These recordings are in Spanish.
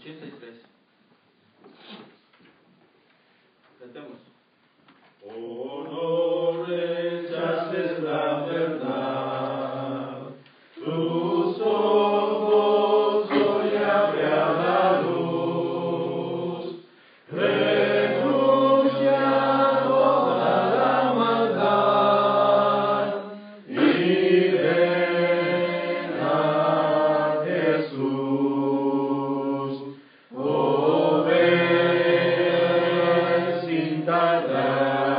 83. Cantemos. Oh, no rechaces la verdad, tus ojos hoy abre a la luz, renuncia a toda la maldad y ven a Jesús. Oh, ven sin tardar.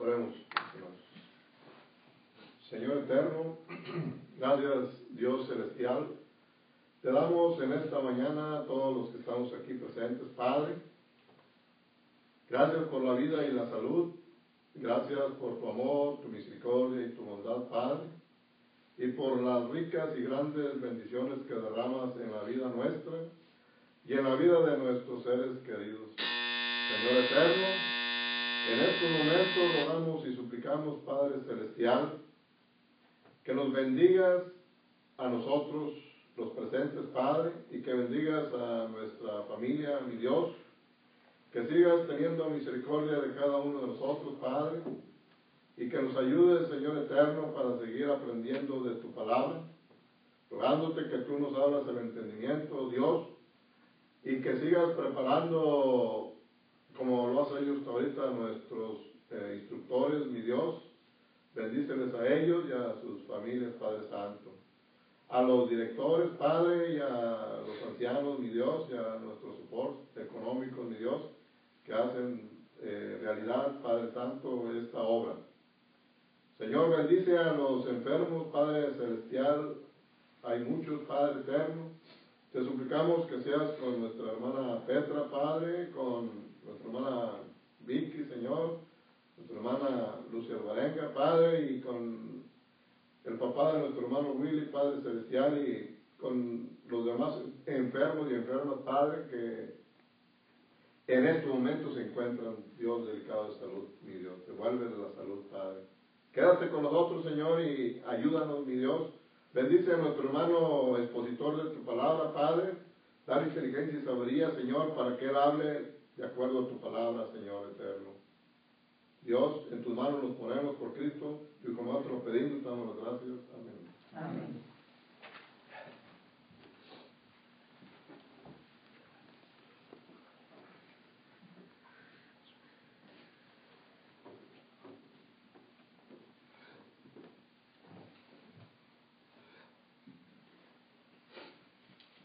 Oremos, hermanos. Señor eterno, gracias Dios celestial. Te damos en esta mañana a todos los que estamos aquí presentes, Padre. Gracias por la vida y la salud. Gracias por tu amor, tu misericordia y tu bondad, Padre. Y por las ricas y grandes bendiciones que derramas en la vida nuestra y en la vida de nuestros seres queridos. Señor eterno, en estos momentos rogamos y suplicamos, Padre Celestial, que nos bendigas a nosotros, los presentes, Padre, y que bendigas a nuestra familia, mi Dios, que sigas teniendo misericordia de cada uno de nosotros, Padre, y que nos ayudes, Señor eterno, para seguir aprendiendo de tu palabra, rogándote que tú nos abras el entendimiento, Dios, y que sigas preparando, como lo has hecho hasta ahorita, a nuestros instructores, mi Dios. Bendíceles a ellos y a sus familias, Padre Santo. A los directores, Padre, y a los ancianos, mi Dios, y a nuestros soportes económicos, mi Dios, que hacen realidad, Padre Santo, esta obra. Señor, bendice a los enfermos, Padre Celestial. Hay muchos, Padre Eterno. Te suplicamos que seas con nuestra hermana Petra, Padre, con nuestra hermana Vicky, Señor, nuestra hermana Lucia Alvarenga, Padre, y con el papá de nuestro hermano Willy, Padre Celestial, y con los demás enfermos y enfermas, Padre, que en estos momentos se encuentran, Dios, delicados de salud, mi Dios. Devuélvele la salud, Padre. Quédate con nosotros, Señor, y ayúdanos, mi Dios. Bendice a nuestro hermano expositor de tu palabra, Padre. Dale inteligencia y sabiduría, Señor, para que él hable de acuerdo a tu palabra, Señor eterno. Dios, en tus manos nos ponemos por Cristo, y como nosotros lo pedimos, damos las gracias. Amén. Amén.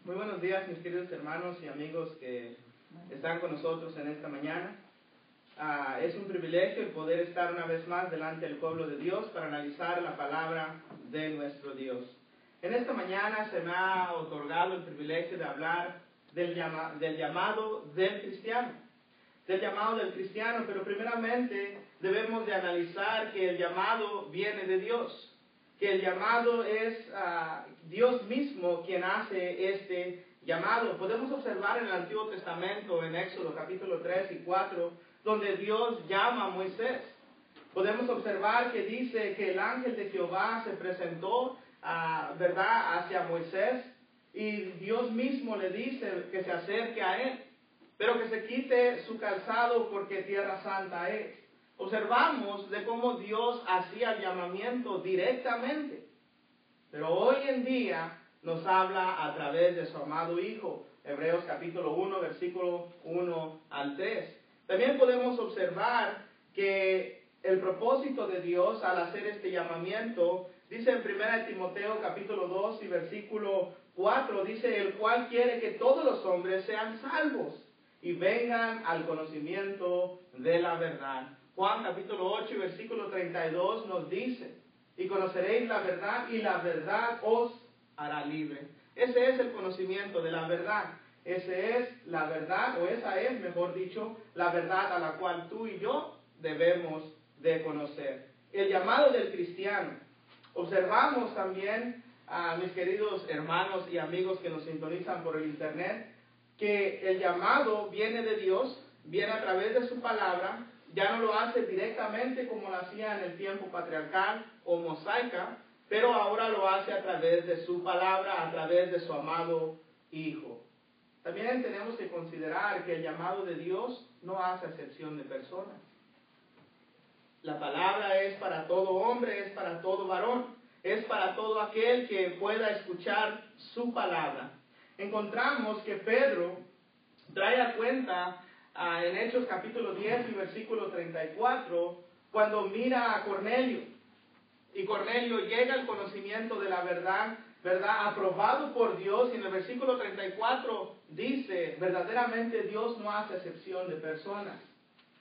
Muy buenos días, mis queridos hermanos y amigos que están con nosotros en esta mañana. Es un privilegio el poder estar una vez más delante del pueblo de Dios para analizar la palabra de nuestro Dios. En esta mañana se me ha otorgado el privilegio de hablar del llamado del cristiano. Del llamado del cristiano, pero primeramente debemos de analizar que el llamado viene de Dios. Que el llamado es Dios mismo quien hace este llamado. Podemos observar en el Antiguo Testamento, en Éxodo capítulo 3 y 4, donde Dios llama a Moisés. podemos observar que dice que el ángel de Jehová se presentó, ¿verdad?, hacia Moisés, y Dios mismo le dice que se acerque a él, pero que se quite su calzado porque tierra santa es. Observamos de cómo Dios hacía el llamamiento directamente, pero hoy en día nos habla a través de su amado Hijo. Hebreos capítulo 1, versículo 1 al 3. También podemos observar que el propósito de Dios al hacer este llamamiento, dice en 1 Timoteo capítulo 2 y versículo 4, dice, el cual quiere que todos los hombres sean salvos y vengan al conocimiento de la verdad. Juan capítulo 8 y versículo 32 nos dice, y conoceréis la verdad y la verdad os hará libre. Ese es el conocimiento de la verdad. Esa es la verdad, o esa es, mejor dicho, la verdad a la cual tú y yo debemos de conocer. El llamado del cristiano. Observamos también a mis queridos hermanos y amigos que nos sintonizan por el internet, que el llamado viene de Dios, viene a través de su palabra, ya no lo hace directamente como lo hacía en el tiempo patriarcal o mosaica, pero ahora lo hace a través de su palabra, a través de su amado Hijo. También tenemos que considerar que el llamado de Dios no hace excepción de personas. La palabra es para todo hombre, es para todo varón, es para todo aquel que pueda escuchar su palabra. Encontramos que Pedro trae a cuenta en Hechos capítulo 10 y versículo 34, cuando mira a Cornelio, y Cornelio llega al conocimiento de la verdad, aprobado por Dios, y en el versículo 34 dice, verdaderamente Dios no hace excepción de personas,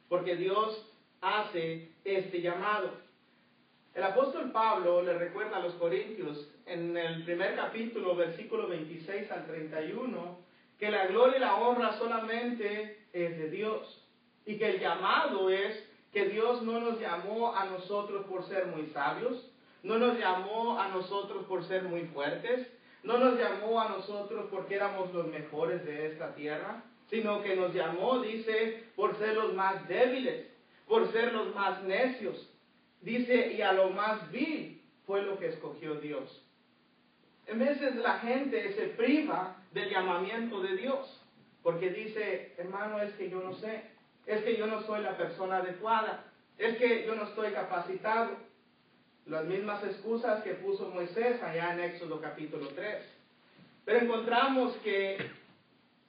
porque Dios hace este llamado. El apóstol Pablo le recuerda a los corintios en el primer capítulo, versículo 26 al 31, que la gloria y la honra solamente es de Dios, y que el llamado es que Dios no nos llamó a nosotros por ser muy sabios, no nos llamó a nosotros por ser muy fuertes, no nos llamó a nosotros porque éramos los mejores de esta tierra, sino que nos llamó, dice, por ser los más débiles, por ser los más necios. Dice, y a lo más vil fue lo que escogió Dios. En veces la gente se priva del llamamiento de Dios, porque dice, hermano, es que yo no sé, es que yo no soy la persona adecuada, es que yo no estoy capacitado. Las mismas excusas que puso Moisés allá en Éxodo capítulo 3. Pero encontramos que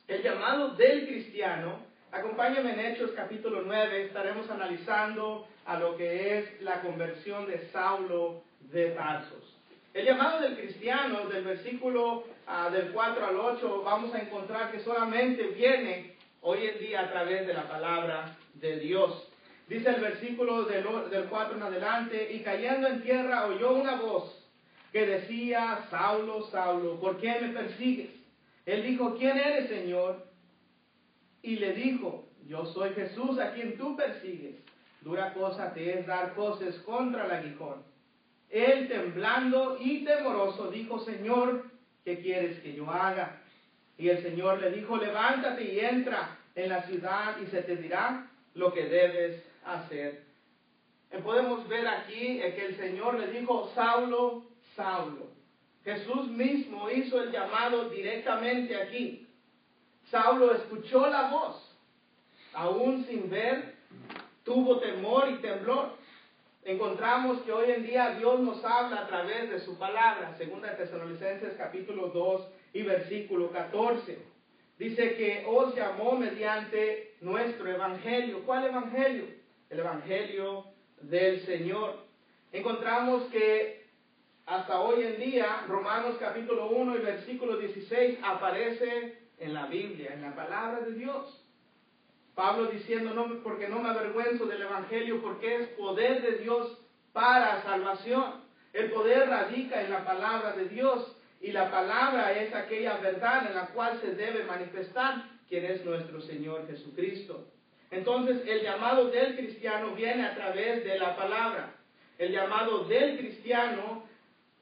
el llamado del cristiano, acompáñame en Hechos capítulo 9, estaremos analizando a lo que es la conversión de Saulo de Tarsos. El llamado del cristiano, del versículo del 4 al 8, vamos a encontrar que solamente viene hoy en día a través de la palabra de Dios. Dice el versículo del 4 en adelante, y cayendo en tierra oyó una voz que decía, Saulo, Saulo, ¿por qué me persigues? Él dijo, ¿quién eres, Señor? Y le dijo, yo soy Jesús a quien tú persigues. Dura cosa te es dar coces contra el aguijón. Él, temblando y temoroso, dijo, Señor, ¿qué quieres que yo haga? Y el Señor le dijo, levántate y entra en la ciudad y se te dirá lo que debes hacer. Podemos ver aquí que el Señor le dijo, Saulo, Saulo. Jesús mismo hizo el llamado directamente aquí. Saulo escuchó la voz, aún sin ver, tuvo temor y temblor. Encontramos que hoy en día Dios nos habla a través de su palabra, 2 Tesalonicenses capítulo 2 y versículo 14. Dice que os llamó mediante nuestro evangelio. ¿Cuál evangelio? El evangelio del Señor. Encontramos que hasta hoy en día, Romanos capítulo 1 y versículo 16 aparece en la Biblia, en la palabra de Dios. Pablo diciendo, no, porque no me avergüenzo del evangelio, porque es poder de Dios para salvación. El poder radica en la palabra de Dios, y la palabra es aquella verdad en la cual se debe manifestar quien es nuestro Señor Jesucristo. Entonces el llamado del cristiano viene a través de la palabra. El llamado del cristiano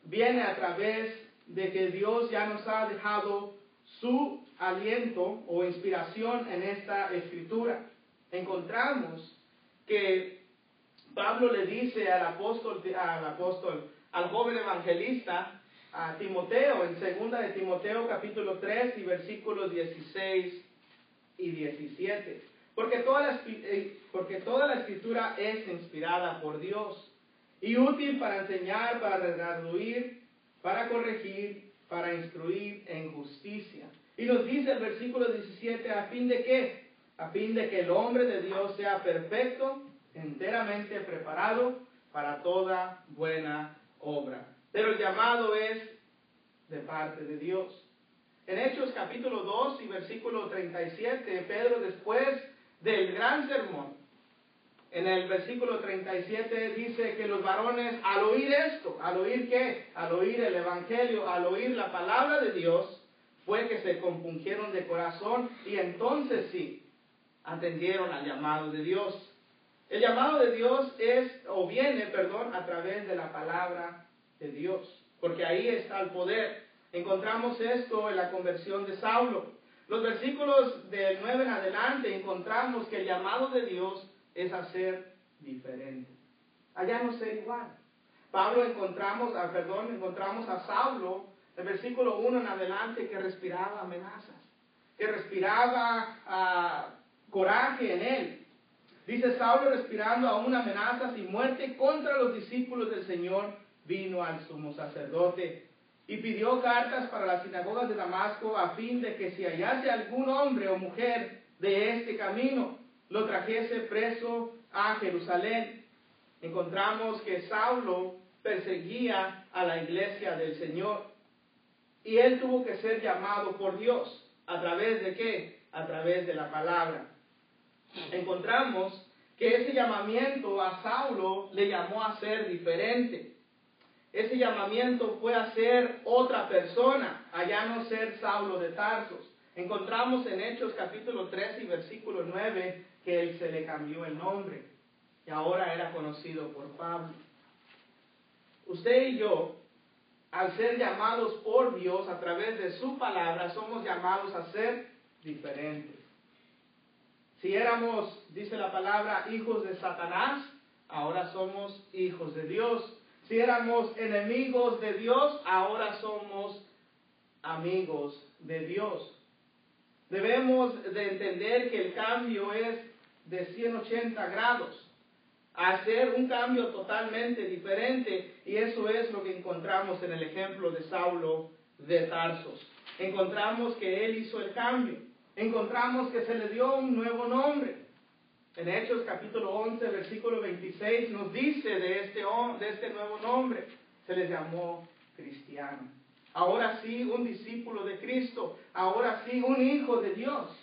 viene a través de que Dios ya nos ha dejado su aliento o inspiración en esta escritura. Encontramos que Pablo le dice al joven evangelista, a Timoteo, en 2 de Timoteo capítulo 3 y versículos 16 y 17. Porque toda la escritura es inspirada por Dios y útil para enseñar, para redarguir, para corregir, para instruir en justicia. Y nos dice el versículo 17, ¿a fin de qué? A fin de que el hombre de Dios sea perfecto, enteramente preparado para toda buena obra. Pero el llamado es de parte de Dios. En Hechos capítulo 2 y versículo 37, Pedro, después del gran sermón, en el versículo 37 dice que los varones, al oír esto, ¿al oír qué? Al oír el evangelio, al oír la palabra de Dios, fue que se compungieron de corazón y entonces sí, atendieron al llamado de Dios. El llamado de Dios viene a través de la palabra de Dios, porque ahí está el poder. Encontramos esto en la conversión de Saulo. Los versículos del 9 en adelante encontramos que el llamado de Dios es a ser diferente, allá no ser igual. Encontramos a Saulo, el versículo 1 en adelante, que respiraba amenazas, que respiraba coraje en él. Dice Saulo, respirando aún amenazas y muerte contra los discípulos del Señor, vino al sumo sacerdote y pidió cartas para las sinagogas de Damasco a fin de que si hallase algún hombre o mujer de este camino, lo trajese preso a Jerusalén. Encontramos que Saulo perseguía a la iglesia del Señor y él tuvo que ser llamado por Dios. ¿A través de qué? A través de la palabra. Encontramos que ese llamamiento a Saulo le llamó a ser diferente. Ese llamamiento fue a ser otra persona, a ya no ser Saulo de Tarsos. Encontramos en Hechos capítulo 3 y versículo 9 que él se le cambió el nombre y ahora era conocido por Pablo. Usted y yo, al ser llamados por Dios a través de su palabra, somos llamados a ser diferentes. Si éramos, dice la palabra, hijos de Satanás, ahora somos hijos de Dios. Si éramos enemigos de Dios, ahora somos amigos de Dios. Debemos de entender que el cambio es de 180 grados, hacer un cambio totalmente diferente, y eso es lo que encontramos en el ejemplo de Saulo de Tarsos. Encontramos que él hizo el cambio, encontramos que se le dio un nuevo nombre. En Hechos capítulo 11, versículo 26 nos dice de este nuevo nombre, se les llamó cristiano. Ahora sí, un discípulo de Cristo, ahora sí, un hijo de Dios.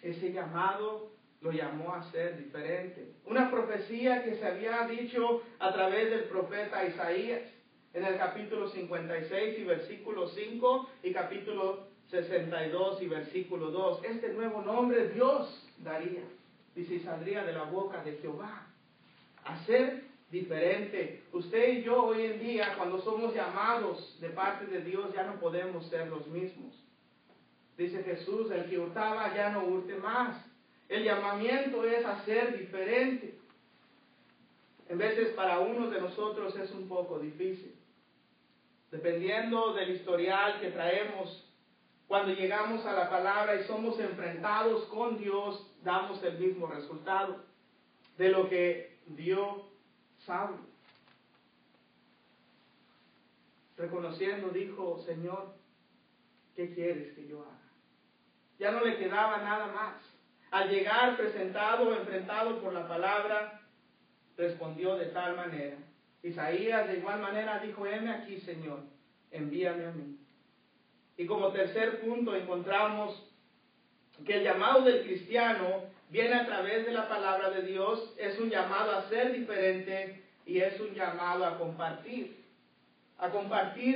Ese llamado lo llamó a ser diferente. Una profecía que se había dicho a través del profeta Isaías, en el capítulo 56 y versículo 5 y capítulo 62 y versículo 2. Este nuevo nombre Dios daría. Dice, y saldría de la boca de Jehová a ser diferente. Usted y yo hoy en día, cuando somos llamados de parte de Dios, ya no podemos ser los mismos. Dice Jesús, el que hurtaba ya no hurte más. El llamamiento es a ser diferente. En veces para unos de nosotros es un poco difícil. Dependiendo del historial que traemos, cuando llegamos a la palabra y somos enfrentados con Dios, damos el mismo resultado de lo que dio Saulo. Reconociendo, dijo, Señor, ¿qué quieres que yo haga? Ya no le quedaba nada más. Al llegar enfrentado por la palabra, respondió de tal manera. Isaías de igual manera dijo, heme aquí, Señor, envíame a mí. Y como tercer punto encontramos que el llamado del cristiano viene a través de la palabra de Dios, es un llamado a ser diferente y es un llamado a compartir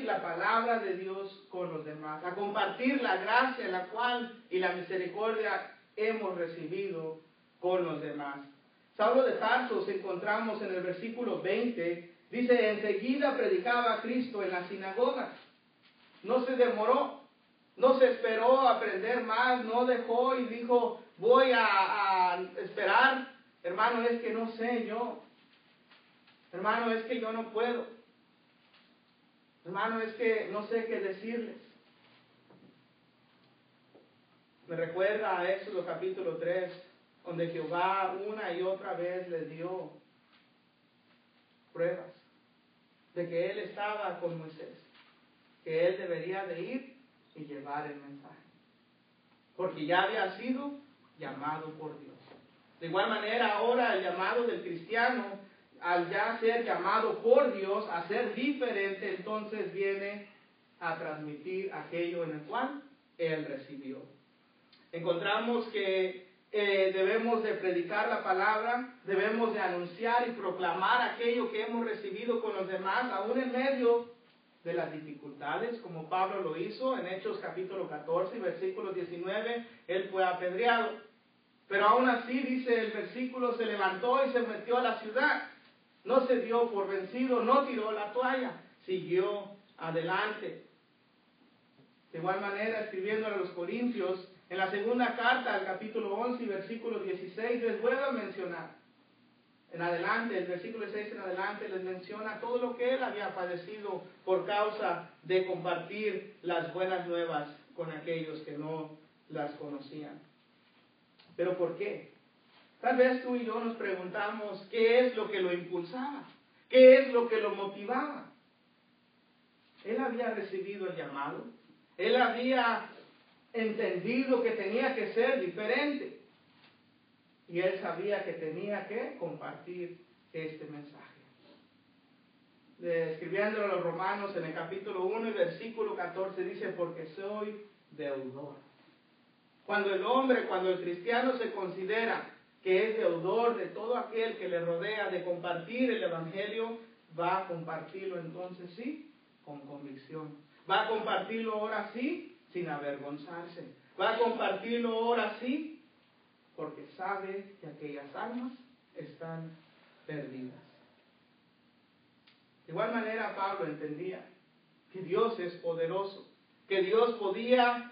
la palabra de Dios con los demás, a compartir la gracia la cual y la misericordia hemos recibido con los demás. Saulo de Tarso, encontramos en el versículo 20, dice, enseguida predicaba a Cristo en la sinagoga. No se demoró, no se esperó a aprender más, no dejó y dijo, voy a esperar. Hermano, es que no sé yo. Hermano, es que yo no puedo. Hermano, es que no sé qué decirles. Me recuerda a Éxodo capítulo 3, donde Jehová una y otra vez le dio pruebas de que Él estaba con Moisés, que Él debería de ir y llevar el mensaje, porque ya había sido llamado por Dios. De igual manera, ahora el llamado del cristiano, al ya ser llamado por Dios a ser diferente, entonces viene a transmitir aquello en el cual Él recibió. Encontramos que debemos de predicar la palabra, debemos de anunciar y proclamar aquello que hemos recibido con los demás, aún en medio de las dificultades, como Pablo lo hizo en Hechos capítulo 14, versículo 19, él fue apedreado. Pero aún así, dice el versículo, se levantó y se metió a la ciudad. No se dio por vencido, no tiró la toalla, siguió adelante. De igual manera, escribiéndole a los Corintios, en la segunda carta, al capítulo 11, versículo 16, les vuelvo a mencionar. En adelante, el versículo 6 en adelante, les menciona todo lo que él había padecido por causa de compartir las buenas nuevas con aquellos que no las conocían. ¿Pero por qué? Tal vez tú y yo nos preguntamos qué es lo que lo impulsaba, qué es lo que lo motivaba. Él había recibido el llamado, él había entendido que tenía que ser diferente y él sabía que tenía que compartir este mensaje. Escribiéndolo a los Romanos en el capítulo 1 y versículo 14 dice, porque soy deudor. Cuando el cristiano se considera que es deudor de todo aquel que le rodea de compartir el evangelio, va a compartirlo entonces sí, con convicción. Va a compartirlo ahora sí, sin avergonzarse. Va a compartirlo ahora sí, porque sabe que aquellas almas están perdidas. De igual manera Pablo entendía que Dios es poderoso, que Dios podía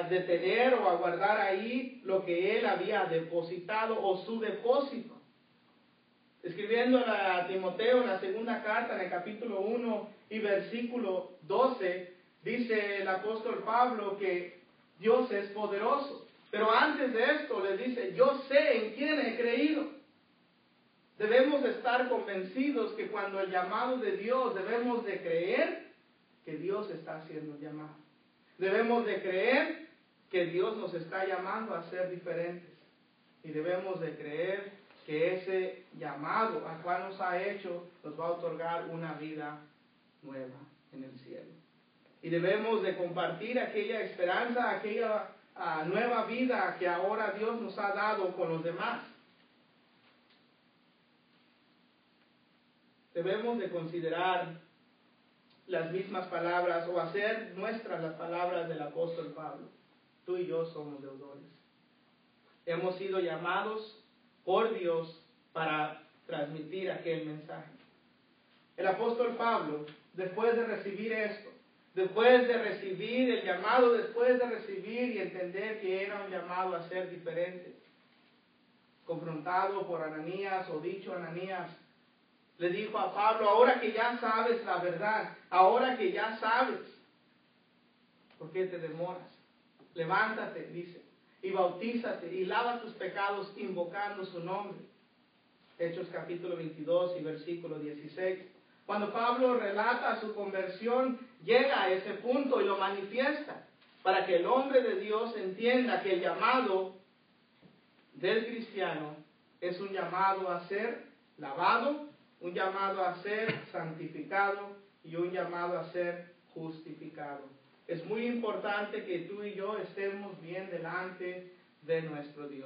detener o aguardar ahí lo que él había depositado o su depósito. Escribiendo a Timoteo en la segunda carta, en el capítulo 1 y versículo 12, dice el apóstol Pablo que Dios es poderoso. Pero antes de esto le dice, yo sé en quién he creído. Debemos estar convencidos que cuando el llamado de Dios, debemos de creer que Dios está haciendo el llamado. Debemos de creer que Dios nos está llamando a ser diferentes. Y debemos de creer que ese llamado al cual nos ha hecho nos va a otorgar una vida nueva en el cielo. Y debemos de compartir aquella esperanza, aquella nueva vida que ahora Dios nos ha dado con los demás. Debemos de considerar las mismas palabras o hacer nuestras las palabras del apóstol Pablo. Tú y yo somos deudores. Hemos sido llamados por Dios para transmitir aquel mensaje. El apóstol Pablo, después de recibir esto, después de recibir el llamado, después de recibir y entender que era un llamado a ser diferente, confrontado por Ananías o dicho Ananías, le dijo a Pablo, ahora que ya sabes la verdad, ahora que ya sabes, ¿por qué te demoras? Levántate, dice, y bautízate y lava tus pecados invocando su nombre. Hechos capítulo 22 y versículo 16. Cuando Pablo relata su conversión, llega a ese punto y lo manifiesta para que el hombre de Dios entienda que el llamado del cristiano es un llamado a ser lavado, un llamado a ser santificado y un llamado a ser justificado. Es muy importante que tú y yo estemos bien delante de nuestro Dios.